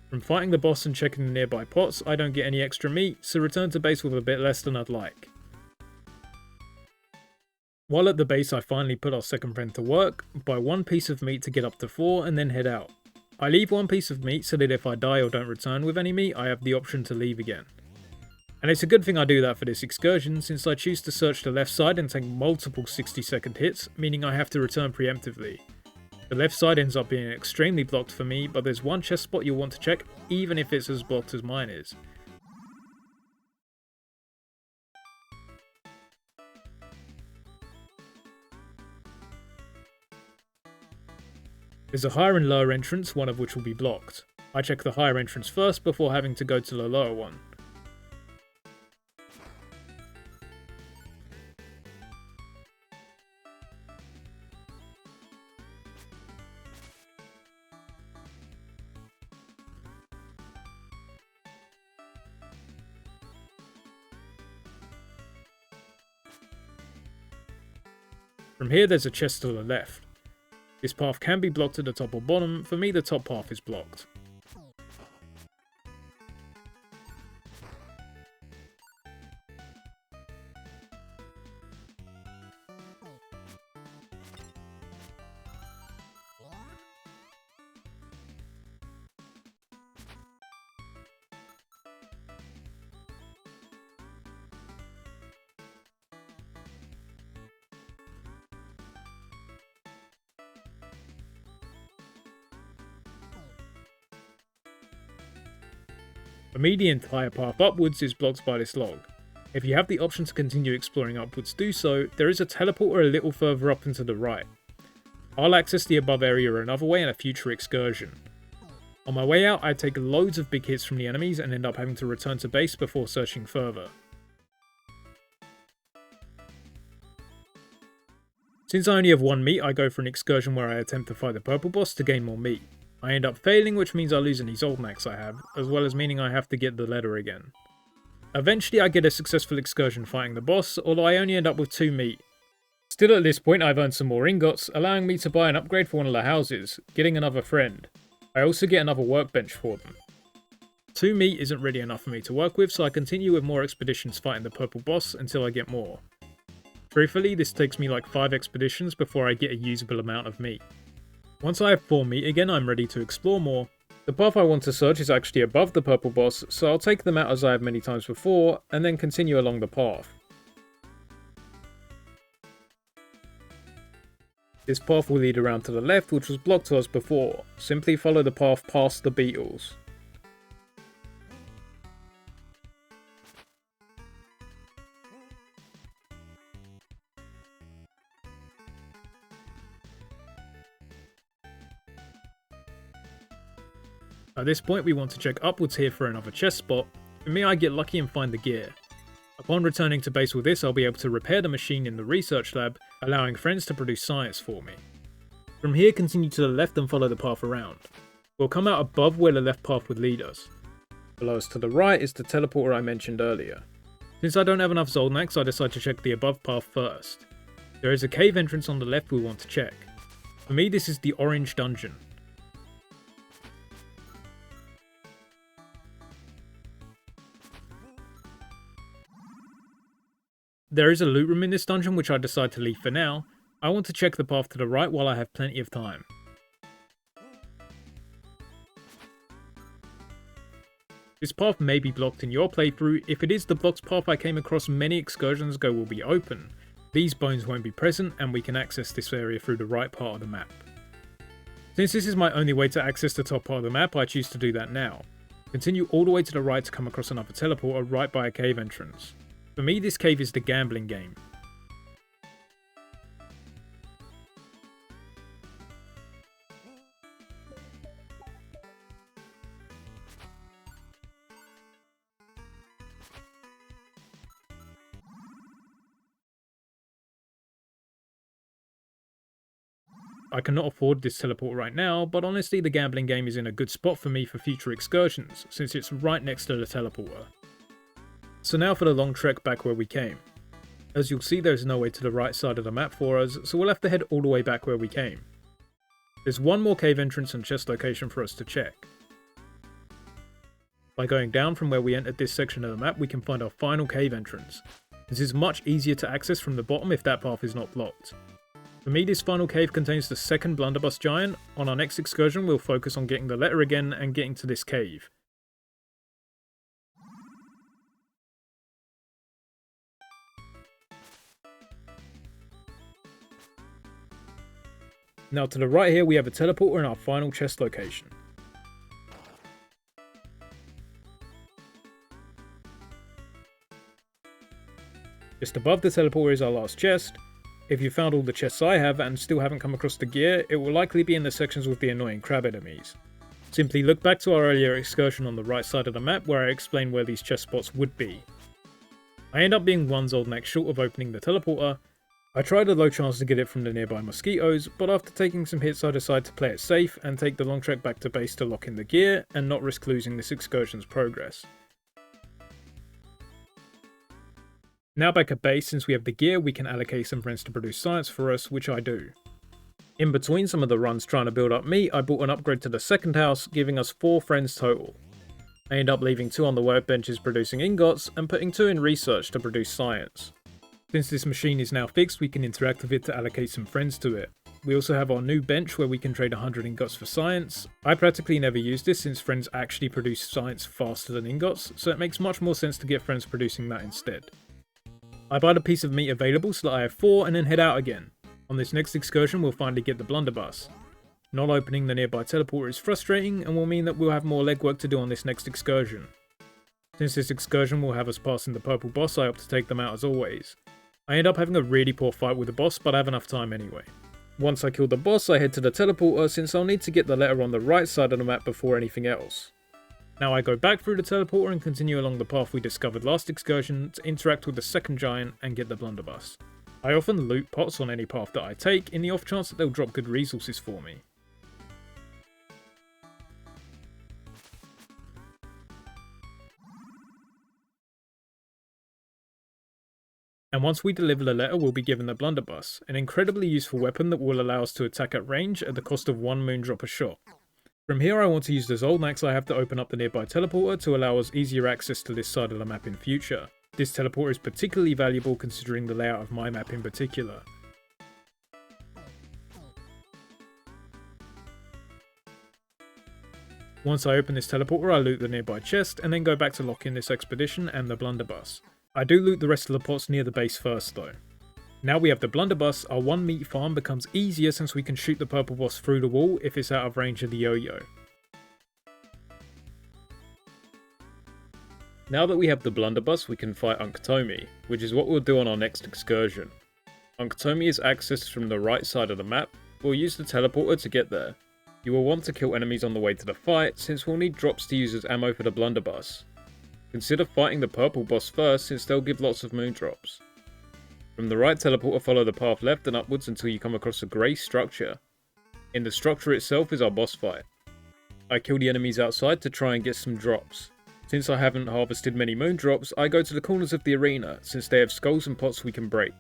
From fighting the boss and checking the nearby pots, I don't get any extra meat, so return to base with a bit less than I'd like. While at the base I finally put our 2nd friend to work, buy 1 piece of meat to get up to 4 and then head out. I leave 1 piece of meat so that if I die or don't return with any meat I have the option to leave again. And it's a good thing I do that for this excursion, since I choose to search the left side and take multiple 60-second hits, meaning I have to return preemptively. The left side ends up being extremely blocked for me, but there's one chest spot you'll want to check, even if it's as blocked as mine is. There's a higher and lower entrance, one of which will be blocked. I check the higher entrance first before having to go to the lower one. From here there's a chest to the left. This path can be blocked at the top or bottom. For me, the top path is blocked. For me, the entire path upwards is blocked by this log. If you have the option to continue exploring upwards, do so. There is a teleporter a little further up and to the right. I'll access the above area another way in a future excursion. On my way out, I take loads of big hits from the enemies and end up having to return to base before searching further. Since I only have one meat, I go for an excursion where I attempt to fight the purple boss to gain more meat. I end up failing, which means I lose any Zoldynacs I have, as well as meaning I have to get the letter again. Eventually I get a successful excursion fighting the boss, although I only end up with 2 meat. Still at this point I've earned some more ingots, allowing me to buy an upgrade for one of the houses, getting another friend. I also get another workbench for them. 2 meat isn't really enough for me to work with, so I continue with more expeditions fighting the purple boss until I get more. Truthfully, this takes me like 5 expeditions before I get a usable amount of meat. Once I have 4 meat again, I'm ready to explore more. The path I want to search is actually above the purple boss, so I'll take them out as I have many times before, and then continue along the path. This path will lead around to the left, which was blocked to us before. Simply follow the path past the beetles. At this point we want to check upwards here for another chest spot. For me, I get lucky and find the gear. Upon returning to base with this, I'll be able to repair the machine in the research lab, allowing friends to produce science for me. From here, continue to the left and follow the path around. We'll come out above where the left path would lead us. Below us to the right is the teleporter I mentioned earlier. Since I don't have enough Zoldynacs, I decide to check the above path first. There is a cave entrance on the left we want to check. For me, this is the orange dungeon. There is a loot room in this dungeon which I decide to leave for now. I want to check the path to the right while I have plenty of time. This path may be blocked in your playthrough. If it is, the blocked path I came across many excursions ago will be open. These bones won't be present and we can access this area through the right part of the map. Since this is my only way to access the top part of the map, I choose to do that now. Continue all the way to the right to come across another teleporter right by a cave entrance. For me, this cave is the gambling game. I cannot afford this teleport right now, but honestly the gambling game is in a good spot for me for future excursions, since it's right next to the teleporter. So now for the long trek back where we came. As you'll see, there's no way to the right side of the map for us, so we'll have to head all the way back where we came. There's one more cave entrance and chest location for us to check. By going down from where we entered this section of the map, we can find our final cave entrance. This is much easier to access from the bottom if that path is not blocked. For me, this final cave contains the second Blunderbuss giant. On our next excursion, we'll focus on getting the letter again and getting to this cave. Now to the right here we have a teleporter in our final chest location. Just above the teleporter is our last chest. If you found all the chests I have and still haven't come across the gear, it will likely be in the sections with the annoying crab enemies. Simply look back to our earlier excursion on the right side of the map where I explained where these chest spots would be. I end up being one old neck short of opening the teleporter. I tried a low chance to get it from the nearby mosquitoes, but after taking some hits I decided to play it safe and take the long trek back to base to lock in the gear and not risk losing this excursion's progress. Now back at base, since we have the gear, we can allocate some friends to produce science for us, which I do. In between some of the runs trying to build up meat, I bought an upgrade to the second house, giving us 4 friends total. I end up leaving 2 on the workbenches producing ingots, and putting 2 in research to produce science. Since this machine is now fixed, we can interact with it to allocate some friends to it. We also have our new bench where we can trade 100 ingots for science. I practically never use this since friends actually produce science faster than ingots, so it makes much more sense to get friends producing that instead. I buy the piece of meat available so that I have 4 and then head out again. On this next excursion we'll finally get the Blunderbuss. Not opening the nearby teleporter is frustrating and will mean that we'll have more legwork to do on this next excursion. Since this excursion will have us passing the purple boss, I opt to take them out as always. I end up having a really poor fight with the boss, but I have enough time anyway. Once I kill the boss I head to the teleporter since I'll need to get the letter on the right side of the map before anything else. Now I go back through the teleporter and continue along the path we discovered last excursion to interact with the second giant and get the Blunderbuss. I often loot pots on any path that I take in the off chance that they'll drop good resources for me. And once we deliver the letter we'll be given the Blunderbuss, an incredibly useful weapon that will allow us to attack at range at the cost of 1 moondrop a shot. From here I want to use the Zolnax I have to open up the nearby teleporter to allow us easier access to this side of the map in future. This teleporter is particularly valuable considering the layout of my map in particular. Once I open this teleporter I loot the nearby chest and then go back to lock in this expedition and the Blunderbuss. I do loot the rest of the pots near the base first though. Now we have the Blunderbuss, our 1 meat farm becomes easier since we can shoot the purple boss through the wall if it's out of range of the yo-yo. Now that we have the Blunderbuss we can fight Unktomi, which is what we'll do on our next excursion. Unktomi is accessed from the right side of the map. We'll use the teleporter to get there. You will want to kill enemies on the way to the fight since we'll need drops to use as ammo for the Blunderbuss. Consider fighting the purple boss first since they'll give lots of moondrops. From the right teleporter follow the path left and upwards until you come across a grey structure. In the structure itself is our boss fight. I kill the enemies outside to try and get some drops. Since I haven't harvested many moondrops, I go to the corners of the arena since they have skulls and pots we can break.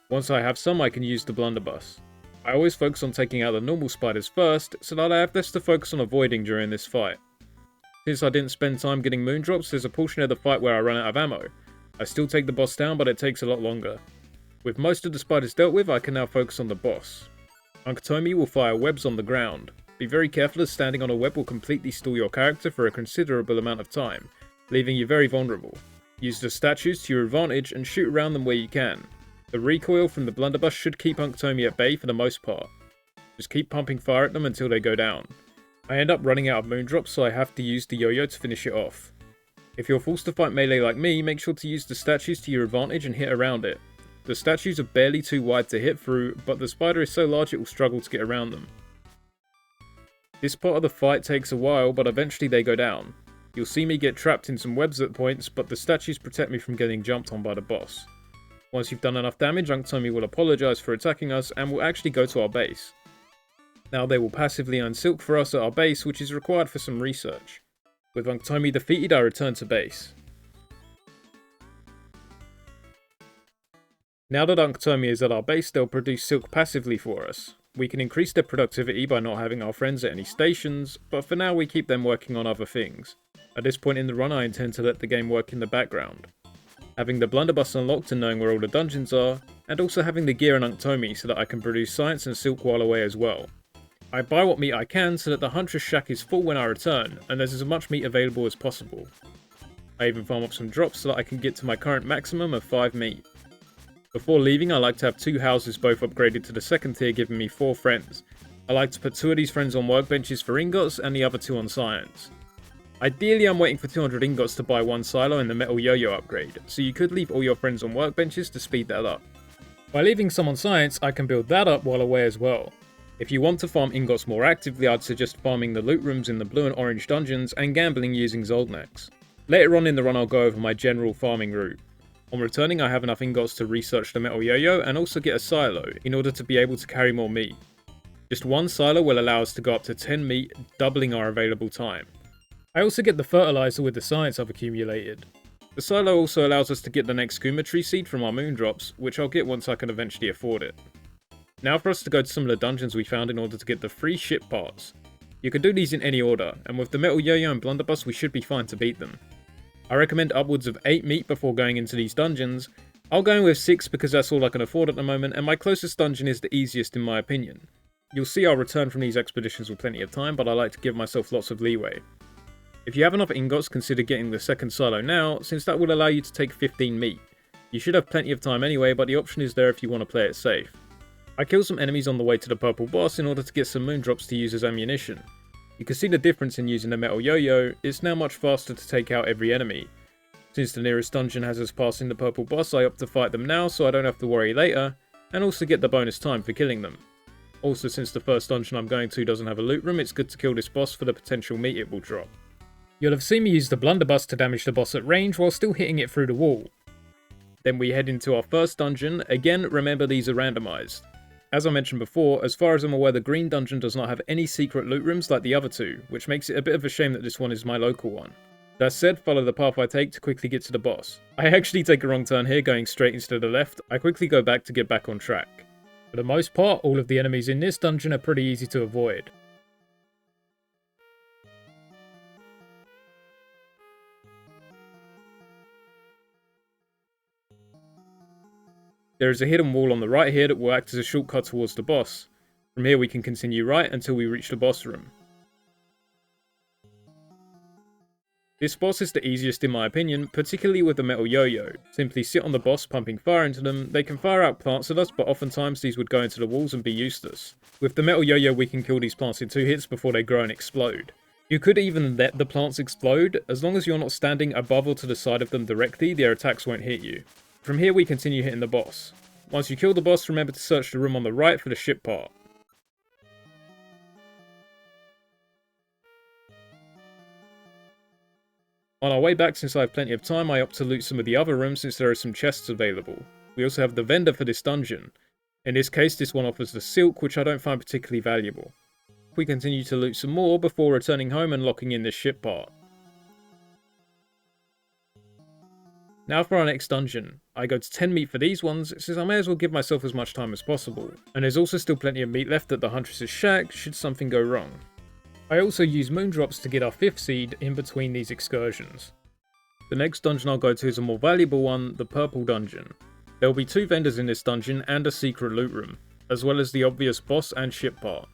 Once I have some I can use the Blunderbuss. I always focus on taking out the normal spiders first so that I have less to focus on avoiding during this fight. Since I didn't spend time getting moondrops, there's a portion of the fight where I run out of ammo. I still take the boss down but it takes a lot longer. With most of the spiders dealt with, I can now focus on the boss. Unktomi will fire webs on the ground. Be very careful as standing on a web will completely stall your character for a considerable amount of time, leaving you very vulnerable. Use the statues to your advantage and shoot around them where you can. The recoil from the Blunderbuss should keep Unktomi at bay for the most part. Just keep pumping fire at them until they go down. I end up running out of moondrops so I have to use the yo-yo to finish it off. If you're forced to fight melee like me, make sure to use the statues to your advantage and hit around it. The statues are barely too wide to hit through, but the spider is so large it will struggle to get around them. This part of the fight takes a while, but eventually they go down. You'll see me get trapped in some webs at points, but the statues protect me from getting jumped on by the boss. Once you've done enough damage, Unktomi will apologise for attacking us and will actually go to our base. Now they will passively earn silk for us at our base, which is required for some research. With Unktomi defeated, I return to base. Now that Unktomi is at our base, they'll produce silk passively for us. We can increase their productivity by not having our friends at any stations, but for now we keep them working on other things. At this point in the run I intend to let the game work in the background. Having the Blunderbuss unlocked and knowing where all the dungeons are, and also having the gear and Unktomi so that I can produce science and silk while away as well. I buy what meat I can so that the Huntress Shack is full when I return, and there's as much meat available as possible. I even farm up some drops so that I can get to my current maximum of 5 meat. Before leaving I like to have 2 houses both upgraded to the second tier giving me 4 friends. I like to put 2 of these friends on workbenches for ingots and the other 2 on science. Ideally, I'm waiting for 200 ingots to buy 1 silo and the metal yo-yo upgrade, so you could leave all your friends on workbenches to speed that up. By leaving some on science, I can build that up while away as well. If you want to farm ingots more actively, I'd suggest farming the loot rooms in the blue and orange dungeons and gambling using Zoldnaks. Later on in the run I'll go over my general farming route. On returning I have enough ingots to research the metal yo-yo and also get a silo in order to be able to carry more meat. Just 1 silo will allow us to go up to 10 meat, doubling our available time. I also get the fertilizer with the science I've accumulated. The silo also allows us to get the next Skumatree seed from our moon drops, which I'll get once I can eventually afford it. Now for us to go to some of the dungeons we found in order to get the free ship parts. You can do these in any order, and with the metal yo-yo and blunderbuss we should be fine to beat them. I recommend upwards of 8 meat before going into these dungeons. I'll go in with 6 because that's all I can afford at the moment, and my closest dungeon is the easiest in my opinion. You'll see I'll return from these expeditions with plenty of time, but I like to give myself lots of leeway. If you have enough ingots, consider getting the second silo now, since that will allow you to take 15 meat. You should have plenty of time anyway, but the option is there if you want to play it safe. I killed some enemies on the way to the purple boss in order to get some moon drops to use as ammunition. You can see the difference in using the metal yo-yo. It's now much faster to take out every enemy. Since the nearest dungeon has us passing the purple boss, I opt to fight them now so I don't have to worry later, and also get the bonus time for killing them. Also, since the first dungeon I'm going to doesn't have a loot room, it's good to kill this boss for the potential meat it will drop. You'll have seen me use the blunderbuss to damage the boss at range while still hitting it through the wall. Then we head into our first dungeon. Again, remember these are randomized. As I mentioned before, as far as I'm aware the green dungeon does not have any secret loot rooms like the other 2, which makes it a bit of a shame that this one is my local one. That said, follow the path I take to quickly get to the boss. I actually take a wrong turn here going straight instead of the left. I quickly go back to get back on track. For the most part, all of the enemies in this dungeon are pretty easy to avoid. There is a hidden wall on the right here that will act as a shortcut towards the boss. From here we can continue right until we reach the boss room. This boss is the easiest in my opinion, particularly with the metal yo-yo. Simply sit on the boss pumping fire into them. They can fire out plants at us, but oftentimes these would go into the walls and be useless. With the metal yo-yo we can kill these plants in 2 hits before they grow and explode. You could even let the plants explode. As long as you're not standing above or to the side of them directly, their attacks won't hit you. From here we continue hitting the boss. Once you kill the boss, remember to search the room on the right for the ship part. On our way back, since I have plenty of time, I opt to loot some of the other rooms since there are some chests available. We also have the vendor for this dungeon. In this case, this one offers the silk, which I don't find particularly valuable. We continue to loot some more before returning home and locking in this ship part. Now for our next dungeon. I go to 10 meat for these ones, since I may as well give myself as much time as possible. And there's also still plenty of meat left at the Huntress's shack, should something go wrong. I also use moon drops to get our 5th seed in between these excursions. The next dungeon I'll go to is a more valuable one, the purple dungeon. There will be 2 vendors in this dungeon and a secret loot room, as well as the obvious boss and ship part.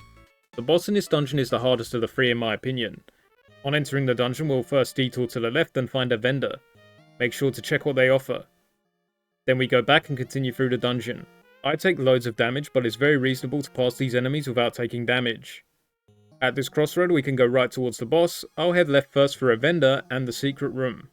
The boss in this dungeon is the hardest of the 3 in my opinion. On entering the dungeon we'll first detour to the left and find a vendor. Make sure to check what they offer. Then we go back and continue through the dungeon. I take loads of damage, but it's very reasonable to pass these enemies without taking damage. At this crossroad we can go right towards the boss. I'll head left first for a vendor and the secret room.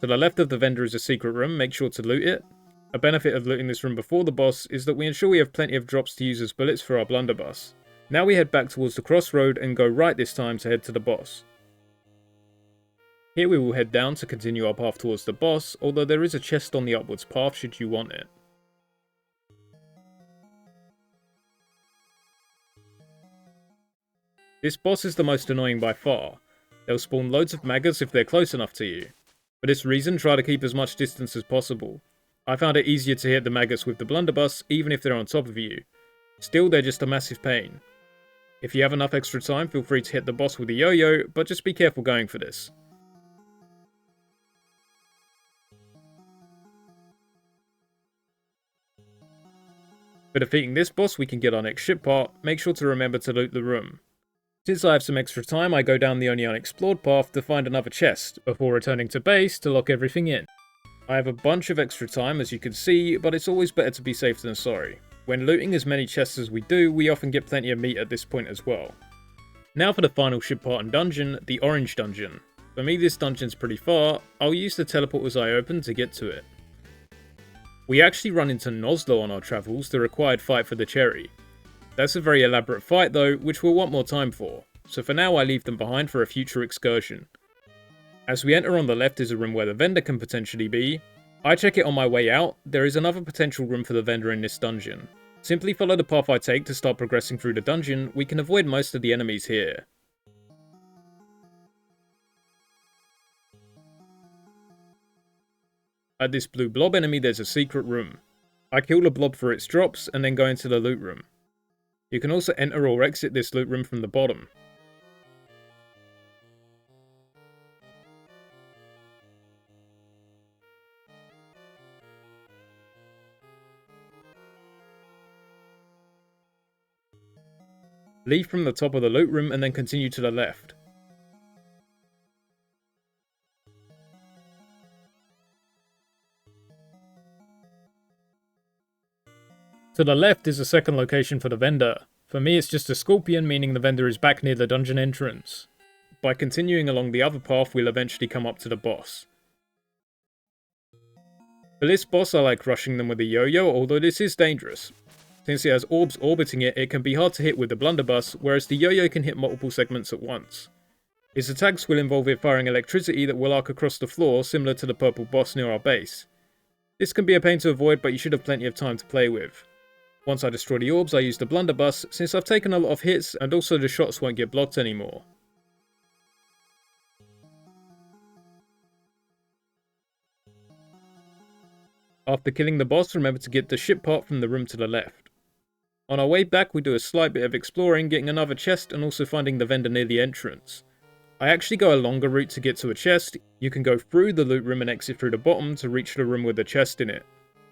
To the left of the vendor is a secret room, make sure to loot it. A benefit of looting this room before the boss is that we ensure we have plenty of drops to use as bullets for our blunderbuss. Now we head back towards the crossroad and go right this time to head to the boss. Here we will head down to continue our path towards the boss, although there is a chest on the upwards path should you want it. This boss is the most annoying by far. They'll spawn loads of maggots if they're close enough to you. For this reason, try to keep as much distance as possible. I found it easier to hit the maggots with the blunderbuss, even if they're on top of you. Still, they're just a massive pain. If you have enough extra time, feel free to hit the boss with a yo-yo, but just be careful going for this. For defeating this boss, we can get our next ship part. Make sure to remember to loot the room. Since I have some extra time, I go down the only unexplored path to find another chest, before returning to base to lock everything in. I have a bunch of extra time as you can see, but it's always better to be safe than sorry. When looting as many chests as we do, we often get plenty of meat at this point as well. Now for the final ship part and dungeon, the Orange Dungeon. For me this dungeon's pretty far, I'll use the teleporters I opened to get to it. We actually run into Nozzlo on our travels, the required fight for the cherry. That's a very elaborate fight though, which we'll want more time for, so for now I leave them behind for a future excursion. As we enter on the left is a room where the vendor can potentially be. I check it on my way out, there is another potential room for the vendor in this dungeon. Simply follow the path I take to start progressing through the dungeon, we can avoid most of the enemies here. At this blue blob enemy there's a secret room. I kill the blob for its drops and then go into the loot room. You can also enter or exit this loot room from the bottom. Leave from the top of the loot room and then continue to the left. To the left is the second location for the vendor. For me it's just a scorpion, meaning the vendor is back near the dungeon entrance. By continuing along the other path we'll eventually come up to the boss. For this boss I like rushing them with a yo-yo, although this is dangerous. Since it has orbs orbiting it, it can be hard to hit with the Blunderbuss, whereas the yo-yo can hit multiple segments at once. Its attacks will involve it firing electricity that will arc across the floor, similar to the purple boss near our base. This can be a pain to avoid, but you should have plenty of time to play with. Once I destroy the orbs, I use the Blunderbuss, since I've taken a lot of hits, and also the shots won't get blocked anymore. After killing the boss, remember to get the ship part from the room to the left. On our way back, we do a slight bit of exploring, getting another chest and also finding the vendor near the entrance. I actually go a longer route to get to a chest. You can go through the loot room and exit through the bottom to reach the room with the chest in it.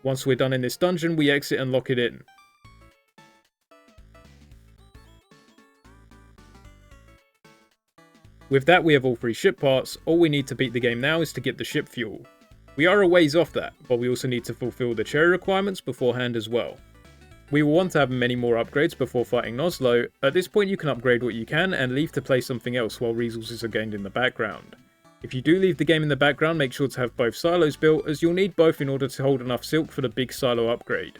Once we're done in this dungeon, we exit and lock it in. With that we have all 3 ship parts, all we need to beat the game now is to get the ship fuel. We are a ways off that, but we also need to fulfill the cherry requirements beforehand as well. We will want to have many more upgrades before fighting Nozzlo. At this point you can upgrade what you can and leave to play something else while resources are gained in the background. If you do leave the game in the background, make sure to have both silos built, as you'll need both in order to hold enough silk for the big silo upgrade.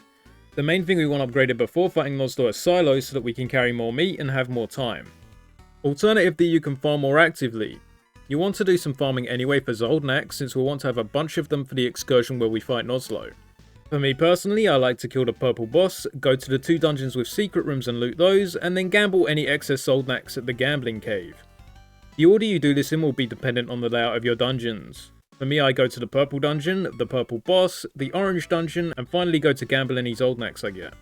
The main thing we want upgraded before fighting Nozzlo is silos so that we can carry more meat and have more time. Alternatively, you can farm more actively. You want to do some farming anyway for Zoldnak, since we'll want to have a bunch of them for the excursion where we fight Nozzlo. For me personally, I like to kill the purple boss, go to the 2 dungeons with secret rooms and loot those, and then gamble any excess Zoldnaks at the gambling cave. The order you do this in will be dependent on the layout of your dungeons. For me, I go to the purple dungeon, the purple boss, the orange dungeon, and finally go to gamble any Zoldnaks I get.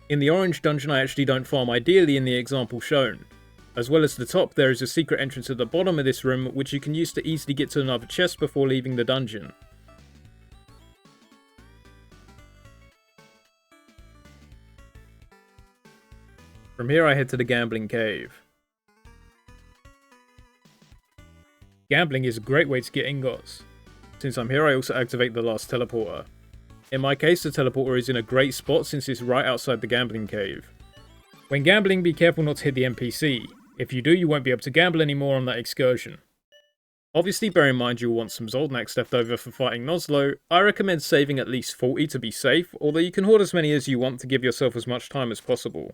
In the orange dungeon I actually don't farm ideally in the example shown. As well as the top, there is a secret entrance at the bottom of this room which you can use to easily get to another chest before leaving the dungeon. From here I head to the gambling cave. Gambling is a great way to get ingots. Since I'm here I also activate the last teleporter. In my case, the teleporter is in a great spot since it's right outside the gambling cave. When gambling, be careful not to hit the NPC. If you do, you won't be able to gamble anymore on that excursion. Obviously, bear in mind you'll want some Zoldnaks left over for fighting Nozzlo. I recommend saving at least 40 to be safe, although you can hoard as many as you want to give yourself as much time as possible.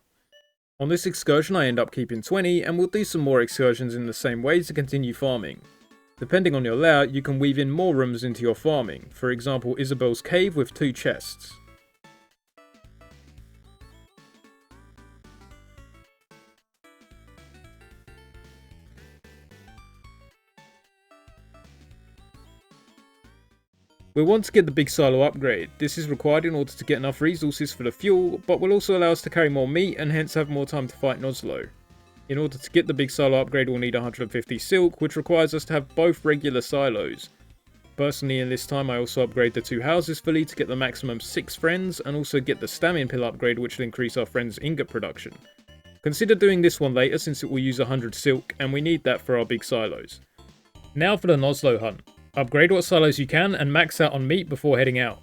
On this excursion I end up keeping 20, and we'll do some more excursions in the same way to continue farming. Depending on your layout, you can weave in more rooms into your farming, for example Isabel's cave with 2 chests. We'll want to get the big silo upgrade. This is required in order to get enough resources for the fuel, but will also allow us to carry more meat and hence have more time to fight Nozzlo. In order to get the big silo upgrade we'll need 150 silk, which requires us to have both regular silos. Personally in this time I also upgrade the 2 houses fully to get the maximum 6 friends, and also get the stamina pill upgrade which will increase our friends' ingot production. Consider doing this one later since it will use 100 silk and we need that for our big silos. Now for the Nozzlo hunt. Upgrade what silos you can and max out on meat before heading out.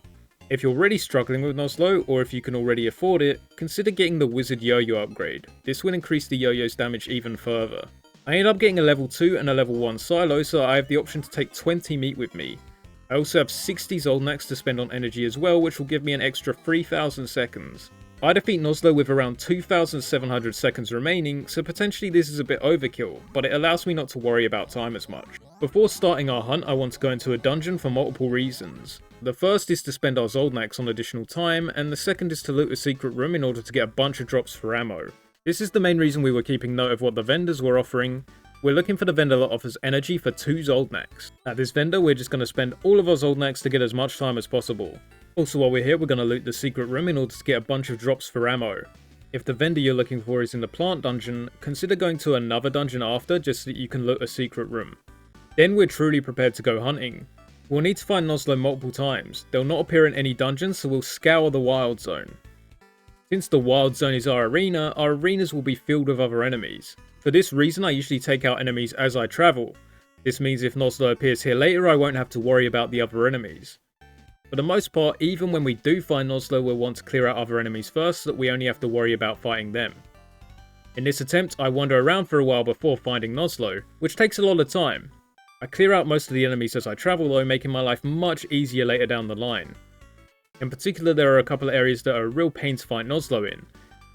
If you're really struggling with Nozzlo, or if you can already afford it, consider getting the Wizard Yo-Yo upgrade. This will increase the Yo-Yo's damage even further. I ended up getting a level 2 and a level 1 silo, so I have the option to take 20 meat with me. I also have 60 Zoldnaks to spend on energy as well, which will give me an extra 3000 seconds. I defeat Nozzlo with around 2700 seconds remaining, so potentially this is a bit overkill, but it allows me not to worry about time as much. Before starting our hunt, I want to go into a dungeon for multiple reasons. The first is to spend our Zoldnaks on additional time, and the second is to loot a secret room in order to get a bunch of drops for ammo. This is the main reason we were keeping note of what the vendors were offering. We're looking for the vendor that offers energy for 2 Zoldnaks. At this vendor, we're just going to spend all of our Zoldnaks to get as much time as possible. Also, while we're here, we're going to loot the secret room in order to get a bunch of drops for ammo. If the vendor you're looking for is in the plant dungeon, consider going to another dungeon after just so that you can loot a secret room. Then we're truly prepared to go hunting. We'll need to find Nozzlo multiple times. They'll not appear in any dungeons, so we'll scour the wild zone. Since the wild zone is our arenas will be filled with other enemies. For this reason, I usually take out enemies as I travel. This means if Nozzlo appears here later, I won't have to worry about the other enemies. For the most part, even when we do find Nozzlo, we'll want to clear out other enemies first so that we only have to worry about fighting them. In this attempt, I wander around for a while before finding Nozzlo, which takes a lot of time. I clear out most of the enemies as I travel though, making my life much easier later down the line. In particular, there are a couple of areas that are a real pain to fight Nozzlo in.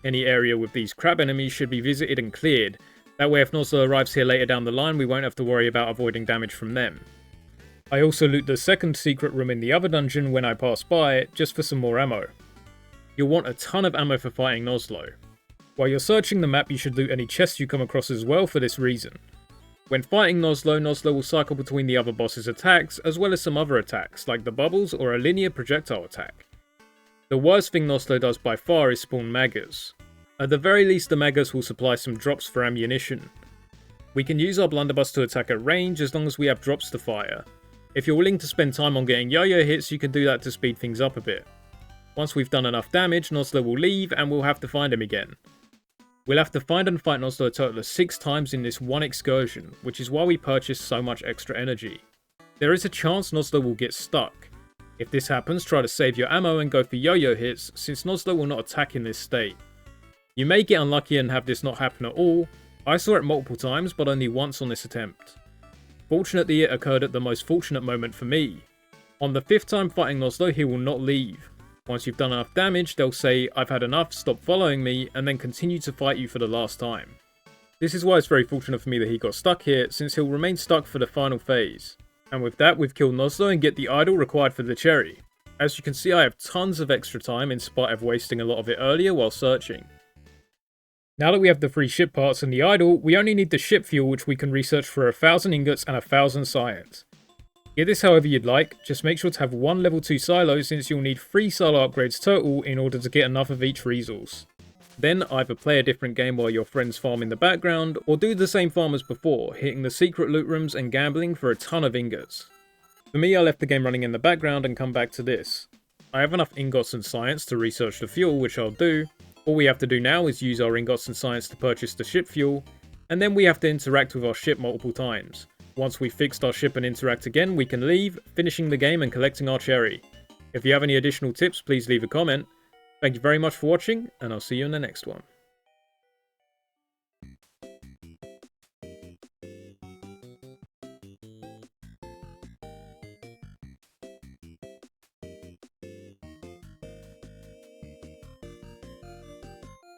Any area with these crab enemies should be visited and cleared. That way if Nozzlo arrives here later down the line, we won't have to worry about avoiding damage from them. I also loot the second secret room in the other dungeon when I pass by it, just for some more ammo. You'll want a ton of ammo for fighting Nozzlo. While you're searching the map, you should loot any chests you come across as well for this reason. When fighting Nozzlo, Nozzlo will cycle between the other boss's attacks, as well as some other attacks, like the bubbles or a linear projectile attack. The worst thing Nozzlo does by far is spawn Maggers. At the very least, the Maggers will supply some drops for ammunition. We can use our Blunderbuss to attack at range as long as we have drops to fire. If you're willing to spend time on getting yo-yo hits, you can do that to speed things up a bit. Once we've done enough damage, Nozzlo will leave and we'll have to find him again. We'll have to find and fight Nozzlo a total of 6 times in this one excursion, which is why we purchased so much extra energy. There is a chance Nozzlo will get stuck. If this happens, try to save your ammo and go for yo-yo hits, since Nozzlo will not attack in this state. You may get unlucky and have this not happen at all. I saw it multiple times, but only once on this attempt. Fortunately, it occurred at the most fortunate moment for me. On the 5th time fighting Nozzlo, he will not leave. Once you've done enough damage, they'll say, "I've had enough, stop following me," and then continue to fight you for the last time. This is why it's very fortunate for me that he got stuck here, since he'll remain stuck for the final phase. And with that, we've killed Nozzlo and get the idol required for the cherry. As you can see, I have tons of extra time in spite of wasting a lot of it earlier while searching. Now that we have the free ship parts and the idol, we only need the ship fuel, which we can research for 1000 ingots and 1000 science. Get this however you'd like, just make sure to have 1 level 2 silo since you'll need 3 silo upgrades total in order to get enough of each resource. Then either play a different game while your friends farm in the background, or do the same farm as before, hitting the secret loot rooms and gambling for a ton of ingots. For me, I left the game running in the background and come back to this. I have enough ingots and science to research the fuel, which I'll do. All we have to do now is use our ingots and science to purchase the ship fuel, and then we have to interact with our ship multiple times. Once we've fixed our ship and interact again, we can leave, finishing the game and collecting our cherry. If you have any additional tips, please leave a comment. Thank you very much for watching, and I'll see you in the next one.